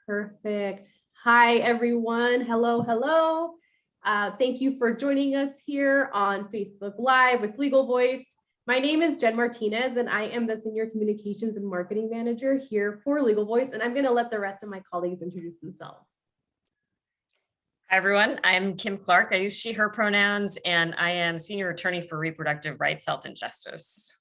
Perfect. Hi, everyone. Hello, hello. Thank you for joining us here on Facebook Live with Legal Voice. My name is Jen Martinez, and I am the Senior Communications and Marketing Manager here for Legal Voice, and I'm going to let the rest of my colleagues introduce themselves. Hi, everyone. I'm Kim Clark. I use she, her pronouns, and I am Senior Attorney for Reproductive Rights, Health, and Justice.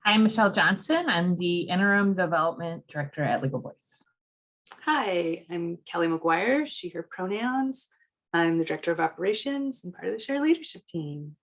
I'm Michelle Johnson. I'm the Interim Development Director at Legal Voice. Hi, I'm Kelly McGuire, she, her pronouns. I'm the Director of Operations and part of the Shared Leadership Team.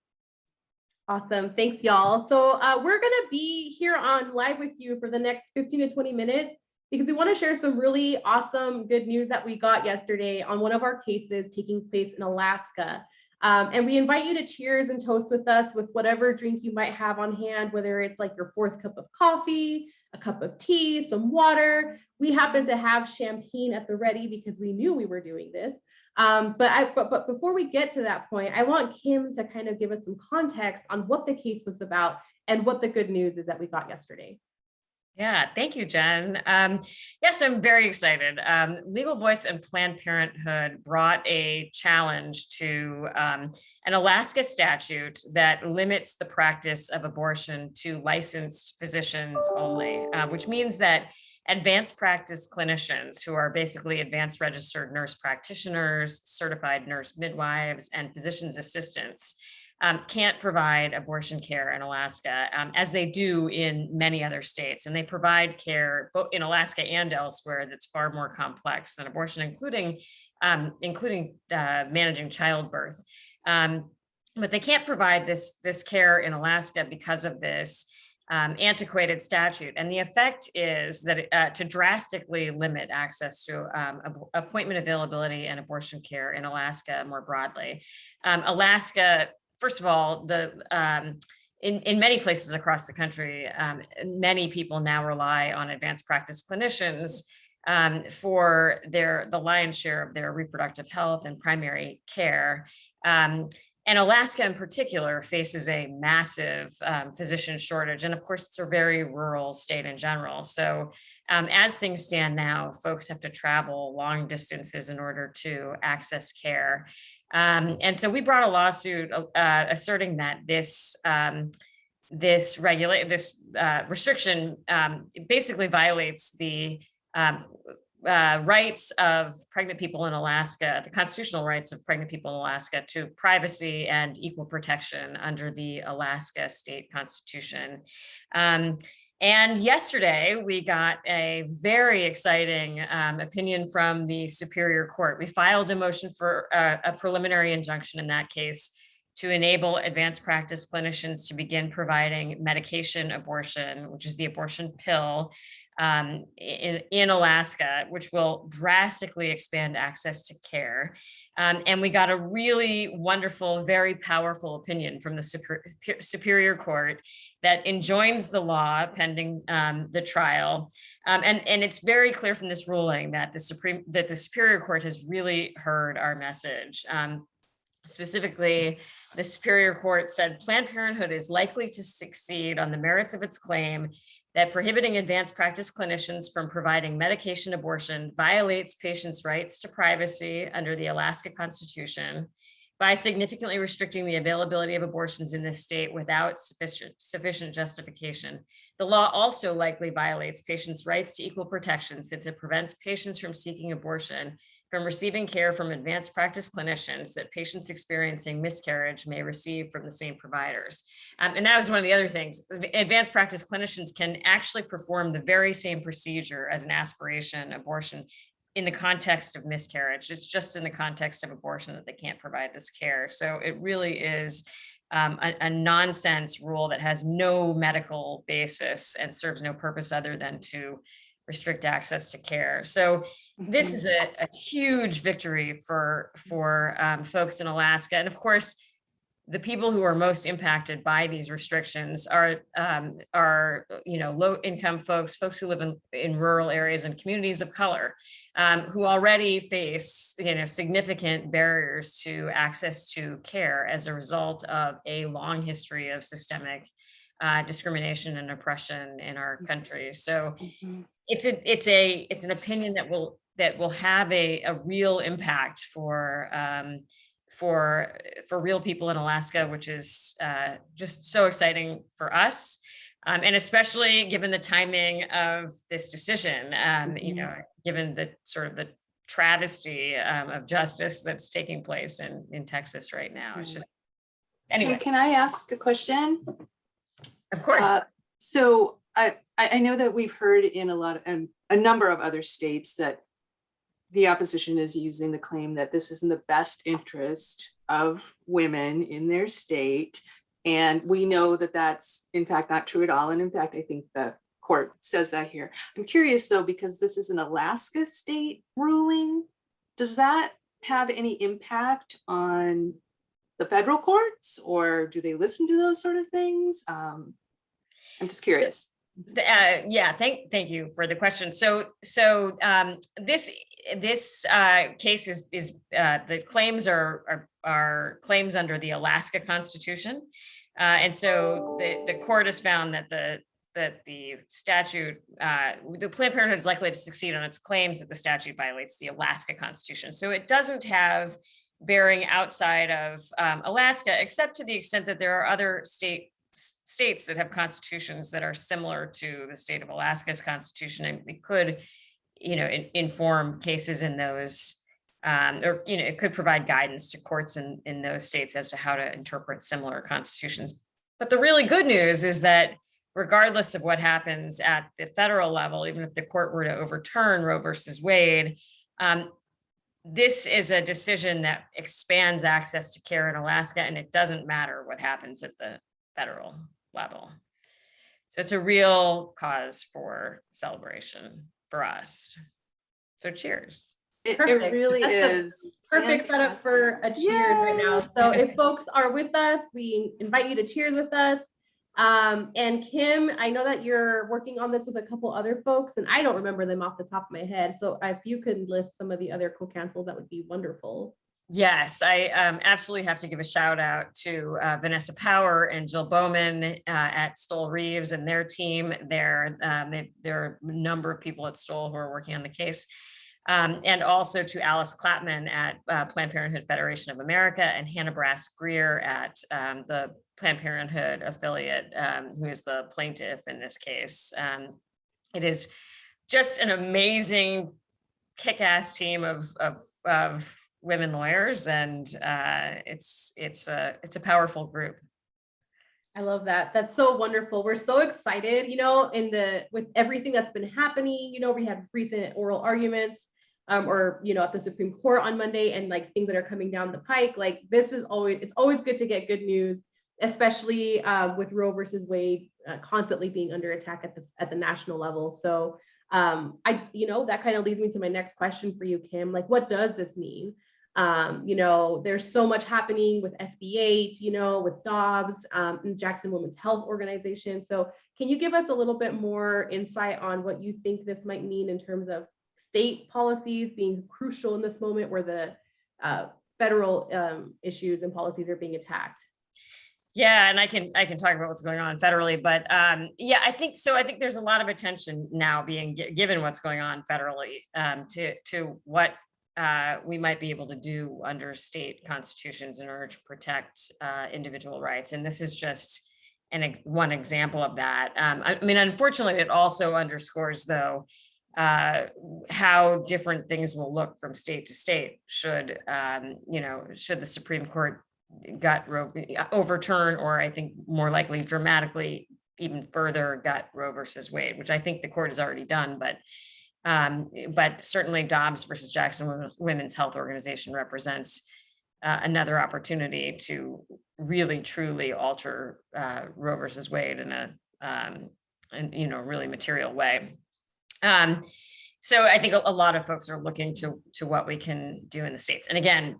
Awesome. Thanks, y'all. So we're going to be here on live with you for the next 15 to 20 minutes because we want to share some really awesome good news that we got yesterday on one of our cases taking place in Alaska. And we invite you to cheers and toast with us with whatever drink you might have on hand, whether it's like your fourth cup of coffee, a cup of tea, some water. We happen to have champagne at the ready because we knew we were doing this. But before we get to that point, I want Kim to kind of give us some context on what the case was about and what the good news is that we got yesterday. Yeah, thank you, Jen. Yes, I'm very excited. Legal Voice and Planned Parenthood brought a challenge to an Alaska statute that limits the practice of abortion to licensed physicians only, which means that advanced practice clinicians who are basically advanced registered nurse practitioners, certified nurse midwives, and physician's assistants can't provide abortion care in Alaska, as they do in many other states. And they provide care both in Alaska and elsewhere that's far more complex than abortion, including managing childbirth. But they can't provide this care in Alaska because of this antiquated statute. And the effect is that to drastically limit access to appointment availability and abortion care in Alaska more broadly. Alaska, first of all, in many places across the country, many people now rely on advanced practice clinicians for the lion's share of their reproductive health and primary care. And Alaska in particular faces a massive physician shortage. And of course, it's a very rural state in general. So as things stand now, folks have to travel long distances in order to access care. And so we brought a lawsuit asserting that this restriction basically violates the rights of pregnant people in Alaska, the constitutional rights of pregnant people in Alaska to privacy and equal protection under the Alaska state constitution. And yesterday, we got a very exciting opinion from the Superior Court. We filed a motion for a preliminary injunction in that case to enable advanced practice clinicians to begin providing medication abortion, which is the abortion pill, in Alaska, which will drastically expand access to care. And we got a really wonderful, very powerful opinion from the Superior Court that enjoins the law pending the trial. And it's very clear from this ruling that the Superior Court has really heard our message. Specifically, the Superior Court said Planned Parenthood is likely to succeed on the merits of its claim that prohibiting advanced practice clinicians from providing medication abortion violates patients' rights to privacy under the Alaska Constitution by significantly restricting the availability of abortions in this state without sufficient justification. The law also likely violates patients' rights to equal protection since it prevents patients from seeking abortion from receiving care from advanced practice clinicians that patients experiencing miscarriage may receive from the same providers. And that was one of the other things. Advanced practice clinicians can actually perform the very same procedure as an aspiration abortion in the context of miscarriage. It's just in the context of abortion that they can't provide this care. So it really is a nonsense rule that has no medical basis and serves no purpose other than to restrict access to care. So this is a huge victory for folks in Alaska. And of course, the people who are most impacted by these restrictions are low income folks who live in rural areas and communities of color, who already face significant barriers to access to care as a result of a long history of systemic discrimination and oppression in our country. So Mhm. it's an opinion that will have a real impact for real people in Alaska, which is just so exciting for us. And especially given the timing of this decision, given the sort of the travesty of justice that's taking place in Texas right now. It's just, anyway, Can I ask a question? of course. So I know that we've heard in a number of other states that the opposition is using the claim that this is in the best interest of women in their state. And we know that that's in fact not true at all. And in fact, I think the court says that here. I'm curious though, because this is an Alaska state ruling, does that have any impact on the federal courts, or do they listen to those sort of things? I'm just curious. Yeah, thank you for the question. So this case is the claims are claims under the Alaska Constitution, and so the court has found that the statute, the Planned Parenthood is likely to succeed on its claims that the statute violates the Alaska Constitution. So it doesn't have bearing outside of Alaska, except to the extent that there are other states that have constitutions that are similar to the state of Alaska's constitution, and it could, inform cases in those, or it could provide guidance to courts in those states as to how to interpret similar constitutions. But the really good news is that regardless of what happens at the federal level, even if the court were to overturn Roe versus Wade, this is a decision that expands access to care in Alaska, and it doesn't matter what happens at the federal level. So it's a real cause for celebration for us. So cheers. It Perfect. really That's is. Perfect setup for a cheers right now. So if folks are with us, we invite you to cheers with us. And Kim, I know that you're working on this with a couple other folks, and I don't remember them off the top of my head. So if you could list some of the other co-counsels, that would be wonderful. Yes, I absolutely have to give a shout out to Vanessa Power and Jill Bowman at Stoll Reeves and their team. There are a number of people at Stoll who are working on the case. And also to Alice Clapman at Planned Parenthood Federation of America and Hannah Brass-Greer at the Planned Parenthood affiliate, who is the plaintiff in this case. It is just an amazing kick-ass team of women lawyers, and it's a powerful group. I love that. That's so wonderful. We're so excited, with everything that's been happening. We had recent oral arguments, at the Supreme Court on Monday, and like things that are coming down the pike. Like it's always good to get good news, especially with Roe versus Wade constantly being under attack at the national level. So that kind of leads me to my next question for you, Kim. Like, what does this mean? There's so much happening with SB 8, with Dobbs, and Jackson Women's Health Organization. So can you give us a little bit more insight on what you think this might mean in terms of state policies being crucial in this moment where the federal issues and policies are being attacked? Yeah, and I can talk about what's going on federally, but I think so. I think there's a lot of attention now being given what's going on federally to what we might be able to do under state constitutions in order to protect individual rights. And this is just one example of that. Unfortunately, it also underscores, though, how different things will look from state to state should the Supreme Court overturn, or I think more likely dramatically even further gut Roe versus Wade, which I think the court has already done, but certainly Dobbs versus Jackson Women's Health Organization represents another opportunity to really truly alter Roe versus Wade in a really material way. So I think a lot of folks are looking to what we can do in the states. And again,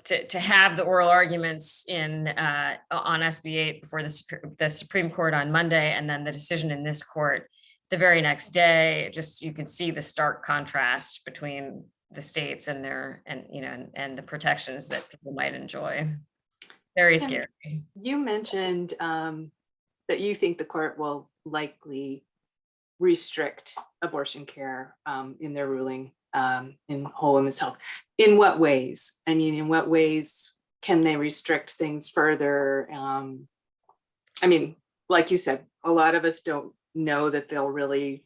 to have the oral arguments on SB 8 before the Supreme Court on Monday, and then the decision in this court the very next day, just you can see the stark contrast between the states and and the protections that people might enjoy. Very scary. You mentioned that you think the court will likely restrict abortion care in their ruling in whole women's health. In what ways? I mean, in what ways can they restrict things further? I mean, like you said, a lot of us don't know that they'll really,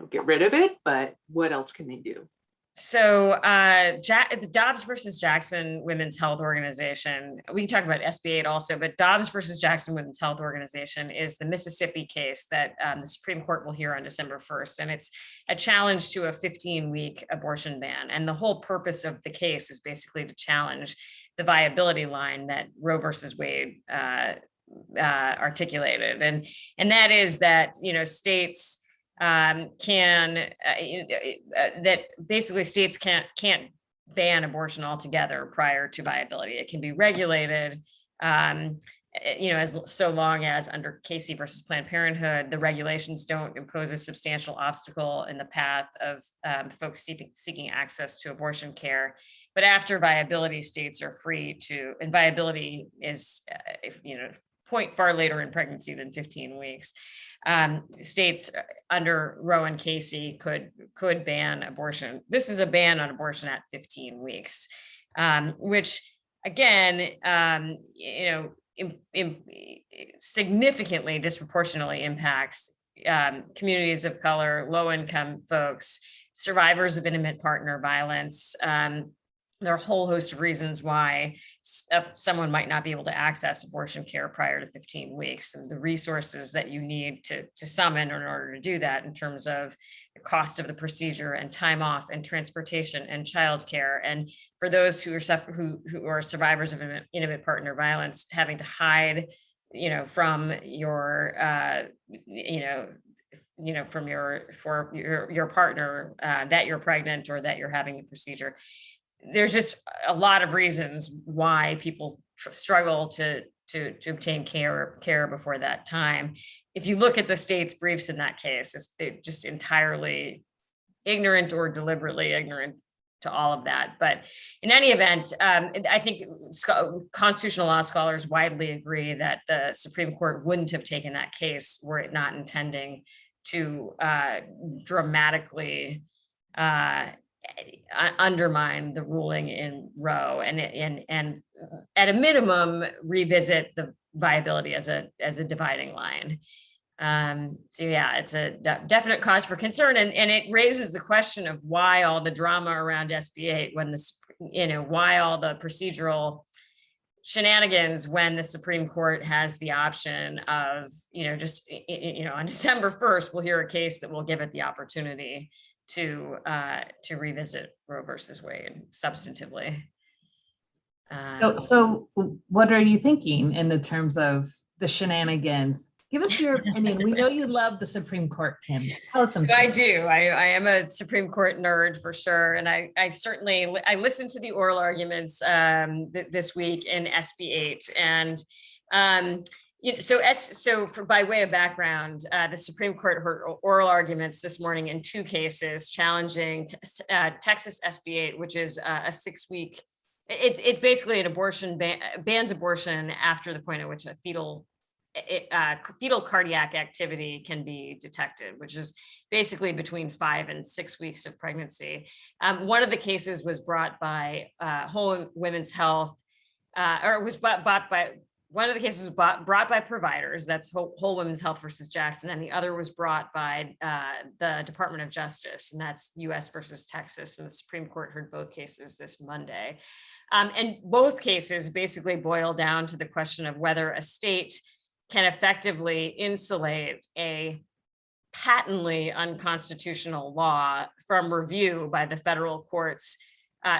get rid of it, but what else can they do? So the Dobbs versus Jackson Women's Health Organization, we can talk about SB 8 also, but Dobbs versus Jackson Women's Health Organization is the Mississippi case that the Supreme Court will hear on December 1st. And it's a challenge to a 15-week abortion ban. And the whole purpose of the case is basically to challenge the viability line that Roe versus Wade articulated. And that is that, states that basically states can't ban abortion altogether prior to viability. It can be regulated, as so long as under Casey versus Planned Parenthood, the regulations don't impose a substantial obstacle in the path of folks seeking access to abortion care. But after viability, states are free to, and viability is, point far later in pregnancy than 15 weeks. States under Roe and Casey could ban abortion. This is a ban on abortion at 15 weeks, which again, significantly disproportionately impacts communities of color, low-income folks, survivors of intimate partner violence. There are a whole host of reasons why someone might not be able to access abortion care prior to 15 weeks, and the resources that you need to summon in order to do that in terms of the cost of the procedure and time off and transportation and childcare. And for those who are survivors of intimate partner violence, having to hide, from your, from your partner that you're pregnant or that you're having the procedure. There's just a lot of reasons why people struggle to obtain care before that time. If you look at the state's briefs in that case, they're just entirely ignorant or deliberately ignorant to all of that. But in any event, I think constitutional law scholars widely agree that the Supreme Court wouldn't have taken that case were it not intending to dramatically undermine the ruling in Roe and at a minimum revisit the viability as a dividing line. So yeah, it's a definite cause for concern, and it raises the question of why all the drama around SB 8 when why all the procedural shenanigans when the Supreme Court has the option of on December 1st we'll hear a case that will give it the opportunity to revisit Roe versus Wade substantively. So what are you thinking in the terms of the shenanigans? Give us your opinion. We know you love the Supreme Court, Tim. Tell us something. I do. I am a Supreme Court nerd for sure. And I certainly listened to the oral arguments this week in SB 8. And by way of background, the Supreme Court heard oral arguments this morning in two cases challenging Texas SB 8, which is a 6-week. It's basically an abortion bans abortion after the point at which a fetal cardiac activity can be detected, which is basically between 5 and 6 weeks of pregnancy. One of the cases was brought by Whole Women's Health, or it was brought by. One of the cases was brought by providers, that's Whole Women's Health versus Jackson, and the other was brought by the Department of Justice, and that's US versus Texas, and the Supreme Court heard both cases this Monday. And both cases basically boil down to the question of whether a state can effectively insulate a patently unconstitutional law from review by the federal courts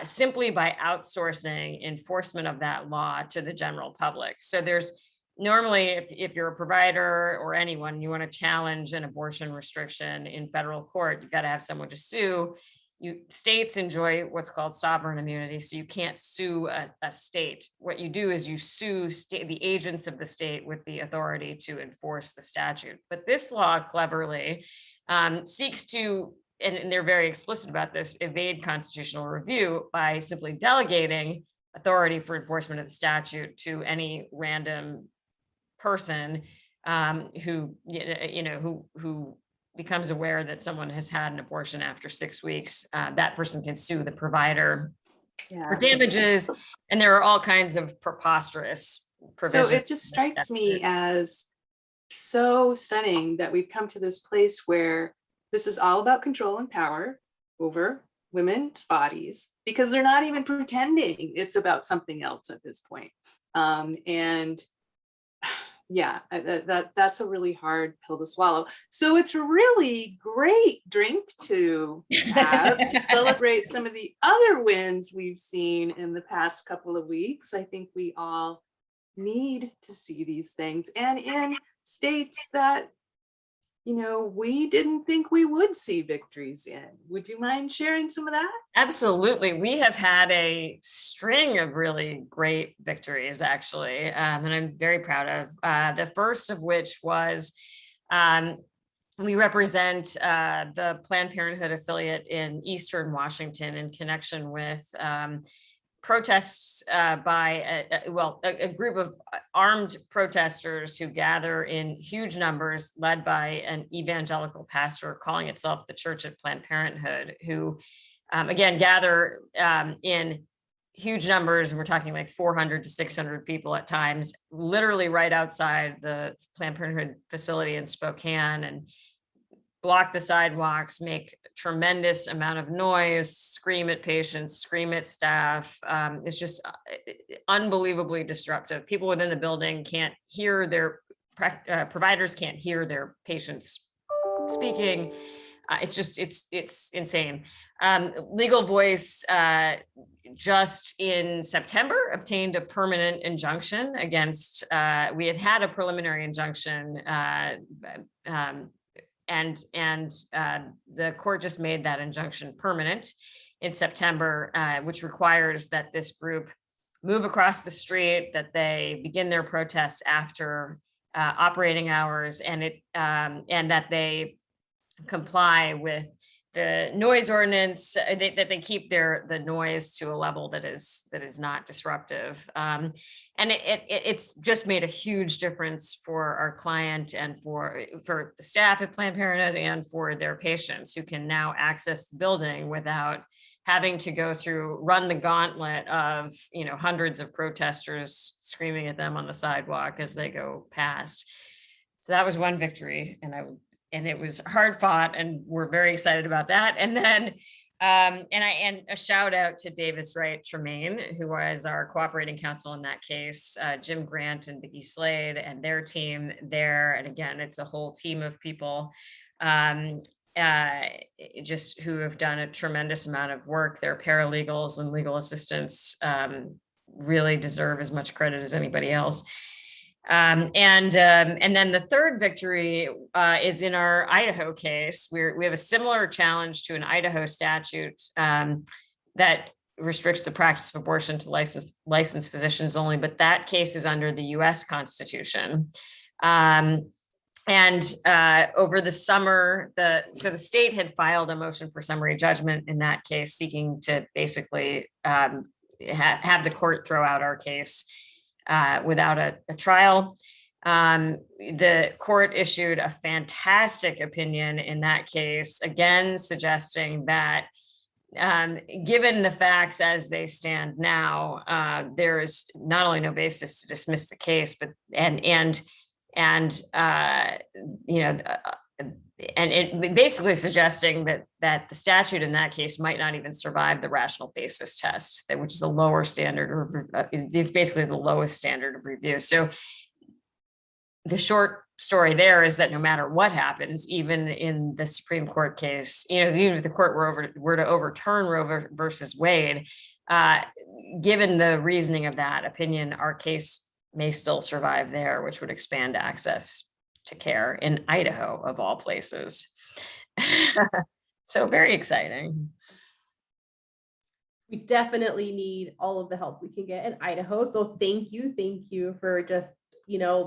simply by outsourcing enforcement of that law to the general public. So there's normally, if you're a provider or anyone, you want to challenge an abortion restriction in federal court, you've got to have someone to sue. States enjoy what's called sovereign immunity, so you can't sue a state. What you do is you sue the agents of the state with the authority to enforce the statute. But this law cleverly seeks to, and they're very explicit about this, evade constitutional review by simply delegating authority for enforcement of the statute to any random person who who becomes aware that someone has had an abortion after 6 weeks, that person can sue the provider for damages, and there are all kinds of preposterous provisions. So it just strikes me as so stunning that we've come to this place where this is all about control and power over women's bodies, because they're not even pretending it's about something else at this point. And yeah, that's a really hard pill to swallow. So it's a really great drink to have to celebrate some of the other wins we've seen in the past couple of weeks. I think we all need to see these things, and in states that, you know, we didn't think we would see victories in. Would you mind sharing some of that? Absolutely. We have had a string of really great victories, actually, and I'm very proud of. The first of which was we represent the Planned Parenthood affiliate in Eastern Washington in connection with protests by a group of armed protesters who gather in huge numbers, led by an evangelical pastor calling itself the Church of Planned Parenthood, who again gather in huge numbers. And we're talking like 400 to 600 people at times, literally right outside the Planned Parenthood facility in Spokane, and block the sidewalks, make tremendous amount of noise, scream at patients, scream at staff. It's just unbelievably disruptive. People within the building can't hear their providers, can't hear their patients speaking. It's insane. Legal Voice just in September obtained a permanent injunction against, we had a preliminary injunction, and the court just made that injunction permanent in September, which requires that this group move across the street, that they begin their protests after operating hours, and that they comply with the noise ordinance, that they keep the noise to a level that is not disruptive. And it's just made a huge difference for our client and for the staff at Planned Parenthood and for their patients, who can now access the building without having to run the gauntlet of, you know, hundreds of protesters screaming at them on the sidewalk as they go past. So that was one victory, and it was hard fought, and we're very excited about that. And then, and a shout out to Davis Wright Tremaine, who was our cooperating counsel in that case, Jim Grant and Vicki Slade and their team there. And again, it's a whole team of people just who have done a tremendous amount of work. Their paralegals and legal assistants really deserve as much credit as anybody else. And then the third victory is in our Idaho case. We have a similar challenge to an Idaho statute that restricts the practice of abortion to licensed physicians only, but that case is under the U.S. Constitution. And over the summer, the state had filed a motion for summary judgment in that case, seeking to basically have the court throw out our case without a trial. The court issued a fantastic opinion in that case, again suggesting that given the facts as they stand now, there is not only no basis to dismiss the case, but and it basically suggesting that the statute in that case might not even survive the rational basis test, which is a lower standard, it's basically the lowest standard of review. So the short story there is that no matter what happens, even in the Supreme Court case, even if the court were to overturn Roe versus Wade, given the reasoning of that opinion, our case may still survive there, which would expand access to care in Idaho, of all places. So very exciting. We definitely need all of the help we can get in Idaho. So thank you for just,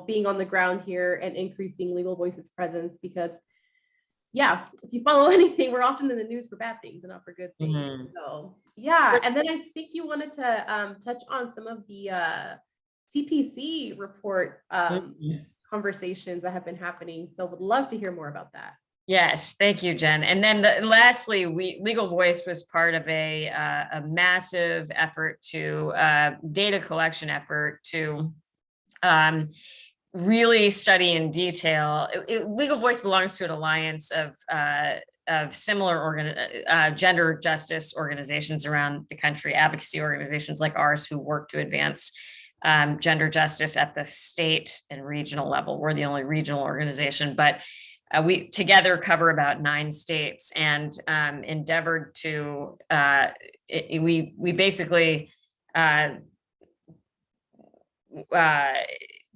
being on the ground here and increasing Legal Voices presence, because yeah, if you follow anything, we're often in the news for bad things and not for good things. Mm-hmm. So yeah. And then I think you wanted to touch on some of the CPC report conversations that have been happening. So would love to hear more about that. Yes, thank you, Jen. And then lastly, Legal Voice was part of a massive effort to data collection effort to really study in detail. Legal Voice belongs to an alliance of similar gender justice organizations around the country, advocacy organizations like ours who work to advance gender justice at the state and regional level. We're the only regional organization, but we together cover about 9 states and endeavored to, we basically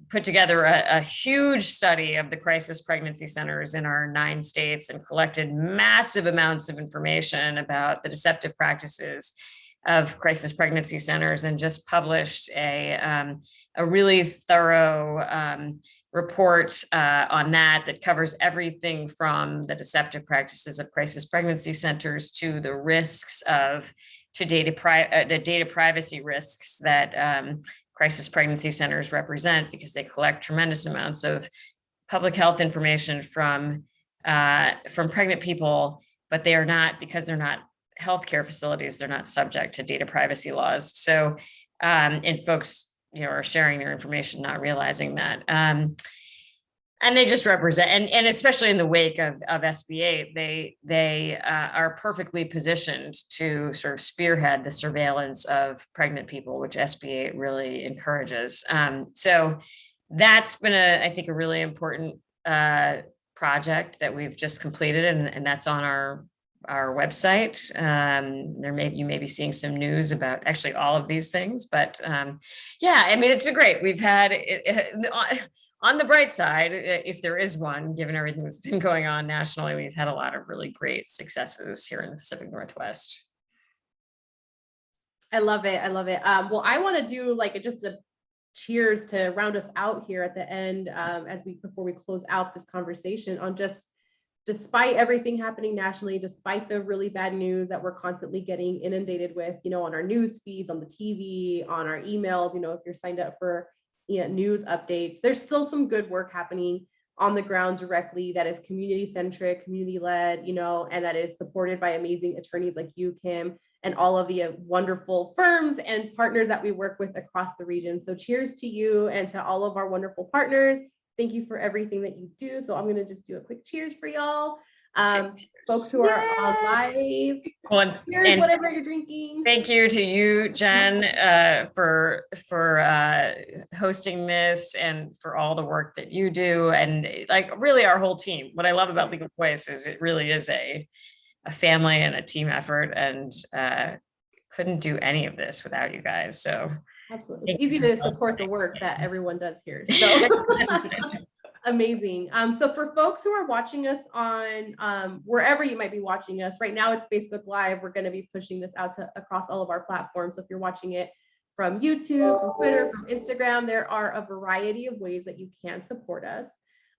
put together a huge study of the crisis pregnancy centers in our 9 states and collected massive amounts of information about the deceptive practices of crisis pregnancy centers, and just published a really thorough report on that covers everything from the deceptive practices of crisis pregnancy centers to the risks the data privacy risks that crisis pregnancy centers represent, because they collect tremendous amounts of public health information from pregnant people, but they are not, because they're not healthcare facilities, they're not subject to data privacy laws. So, and folks, are sharing their information, not realizing that. And they just represent, and especially in the wake of SB8, they are perfectly positioned to sort of spearhead the surveillance of pregnant people, which SB8 really encourages. So that's been I think a really important project that we've just completed, and that's on our website. You may be seeing some news about actually all of these things, but yeah, I mean, it's been great. We've had on the bright side, if there is one, given everything that's been going on nationally, we've had a lot of really great successes here in the Pacific Northwest. I love it. I love it. Well, I want to do just a cheers to round us out here at the end, before we close out this conversation on just, despite everything happening nationally, despite the really bad news that we're constantly getting inundated with, on our news feeds, on the TV, on our emails, if you're signed up for news updates, there's still some good work happening on the ground directly that is community centric, community led, and that is supported by amazing attorneys like you, Kim, and all of the wonderful firms and partners that we work with across the region. So cheers to you and to all of our wonderful partners. Thank you for everything that you do. So I'm going to just do a quick cheers for y'all. Folks who are on live, cheers, whatever you're drinking. Thank you to you, Jen, for hosting this and for all the work that you do. And really our whole team. What I love about Legal Voice is it really is a family and a team effort, and couldn't do any of this without you guys. So absolutely, it's easy to support the work that everyone does here. So amazing. So for folks who are watching us on wherever you might be watching us right now, it's Facebook Live. We're going to be pushing this out across all of our platforms. So if you're watching it from YouTube, from Twitter, from Instagram, there are a variety of ways that you can support us.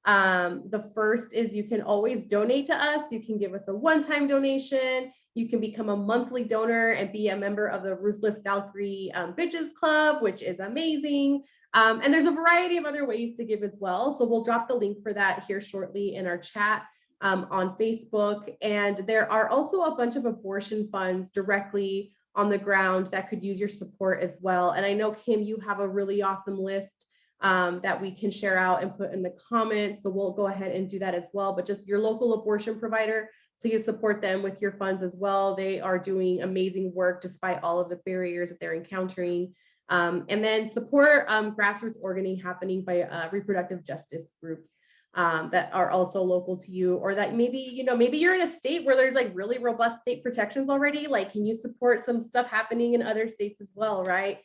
The first is you can always donate to us. You can give us a one-time donation. You can become a monthly donor and be a member of the Ruthless Valkyrie Bitches Club, which is amazing. And there's a variety of other ways to give as well. So we'll drop the link for that here shortly in our chat on Facebook. And there are also a bunch of abortion funds directly on the ground that could use your support as well. And I know, Kim, you have a really awesome list that we can share out and put in the comments. So we'll go ahead and do that as well. But just your local abortion provider, please support them with your funds as well. They are doing amazing work despite all of the barriers that they're encountering. And then support grassroots organizing happening by reproductive justice groups that are also local to you, or that maybe, maybe you're in a state where there's really robust state protections already. Can you support some stuff happening in other states as well, right?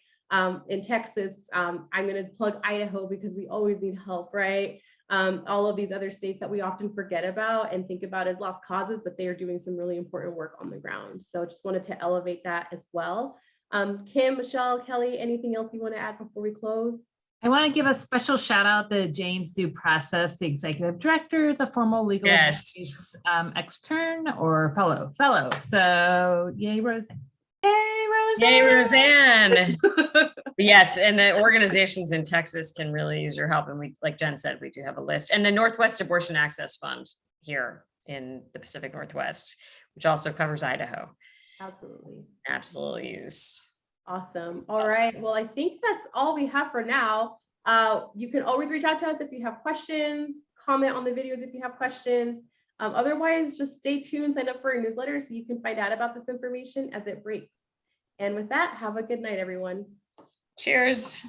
In Texas, I'm going to plug Idaho because we always need help, right? All of these other states that we often forget about and think about as lost causes, but they are doing some really important work on the ground. So just wanted to elevate that as well. Kim, Michelle, Kelly, anything else you want to add before we close? I want to give a special shout out to James Due Process, the executive director, the formal legal extern or fellow. So yay, Rose. Yay, Rose. Yay, Roseanne. Roseanne. Yes, and the organizations in Texas can really use your help. And we, like Jen said, we do have a list. And the Northwest Abortion Access Fund here in the Pacific Northwest, which also covers Idaho. Absolutely. Absolutely use. Awesome. All right. Well, I think that's all we have for now. You can always reach out to us if you have questions, comment on the videos if you have questions. Otherwise, just stay tuned, sign up for our newsletter so you can find out about this information as it breaks. And with that, have a good night, everyone. Cheers.